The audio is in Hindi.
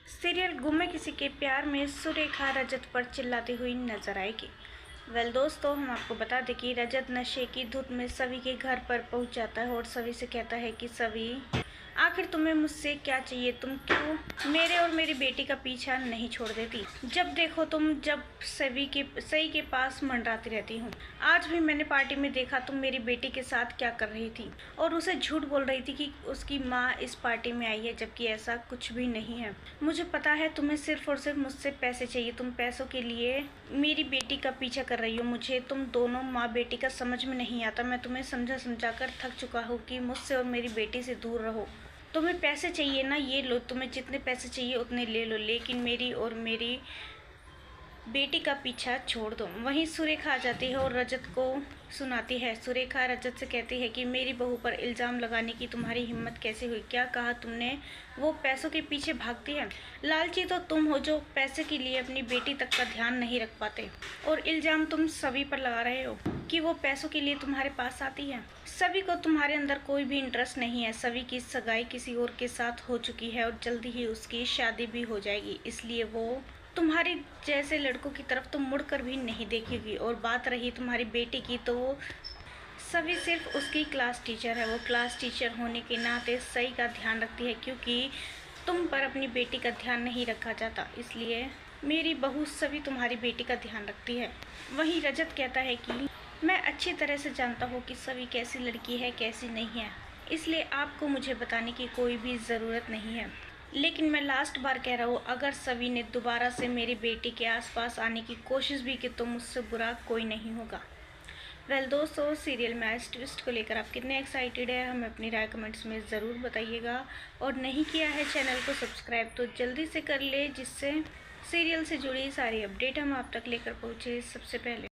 सीरियल गुम है किसी के प्यार में सुरेखा रजत पर चिल्लाती हुई नजर आएगी। दोस्तों, हम आपको बता दें कि रजत नशे की धुत में सभी के घर पर पहुंच जाता है और सभी से कहता है कि सभी, आखिर तुम्हें मुझसे क्या चाहिए? तुम क्यों मेरे और मेरी बेटी का पीछा नहीं छोड़ देती? जब देखो तुम जब सही के पास मंडराती रहती हूँ। आज भी मैंने पार्टी में देखा तुम मेरी बेटी के साथ क्या कर रही थी और उसे झूठ बोल रही थी कि उसकी माँ इस पार्टी में आई है, जबकि ऐसा कुछ भी नहीं है। मुझे पता है तुम्हें सिर्फ और सिर्फ मुझसे पैसे चाहिए। तुम पैसों के लिए मेरी बेटी का पीछा कर रही हो। मुझे तुम दोनों माँ बेटी का समझ में नहीं आता। मैं तुम्हें समझा समझा कर थक चुका हूँ कि मुझसे और मेरी बेटी से दूर रहो। तुम्हें पैसे चाहिए ना, ये लो, तुम्हें जितने पैसे चाहिए उतने ले लो, लेकिन मेरी और मेरी बेटी का पीछा छोड़ दो। वहीं सुरेखा आ जाती है और रजत को सुनाती है। सुरेखा रजत से कहती है कि मेरी बहू पर इल्ज़ाम लगाने की तुम्हारी हिम्मत कैसे हुई? क्या कहा तुमने? वो पैसों के पीछे भागती है। लालची तो तुम हो जो पैसे के लिए अपनी बेटी तक का ध्यान नहीं रख पाते, और इल्ज़ाम तुम सभी पर लगा रहे हो कि वो पैसों के लिए तुम्हारे पास आती है। सभी को तुम्हारे अंदर कोई भी इंटरेस्ट नहीं है। सभी की सगाई किसी और के साथ हो चुकी है और जल्दी ही उसकी शादी भी हो जाएगी, इसलिए वो तुम्हारी जैसे लड़कों की तरफ तो मुड़कर भी नहीं देखेगी। और बात रही तुम्हारी बेटी की, तो वो सभी सिर्फ उसकी क्लास टीचर है। वो क्लास टीचर होने के नाते सही का ध्यान रखती है, क्योंकि तुम पर अपनी बेटी का ध्यान नहीं रखा जाता, इसलिए मेरी बहू सभी तुम्हारी बेटी का ध्यान रखती है। वहीं रजत कहता है कि मैं अच्छी तरह से जानता हूँ कि सभी कैसी लड़की है कैसी नहीं है, इसलिए आपको मुझे बताने की कोई भी ज़रूरत नहीं है। लेकिन मैं लास्ट बार कह रहा हूँ, अगर सभी ने दोबारा से मेरी बेटी के आसपास आने की कोशिश भी की तो मुझसे बुरा कोई नहीं होगा। दोस्तों, सीरियल मैच ट्विस्ट को लेकर आप कितने एक्साइटेड है, हमें अपनी राय कमेंट्स में ज़रूर बताइएगा। और नहीं किया है चैनल को सब्सक्राइब तो जल्दी से कर ले, जिससे सीरियल से जुड़ी सारी अपडेट हम आप तक लेकर पहुँचे सबसे पहले।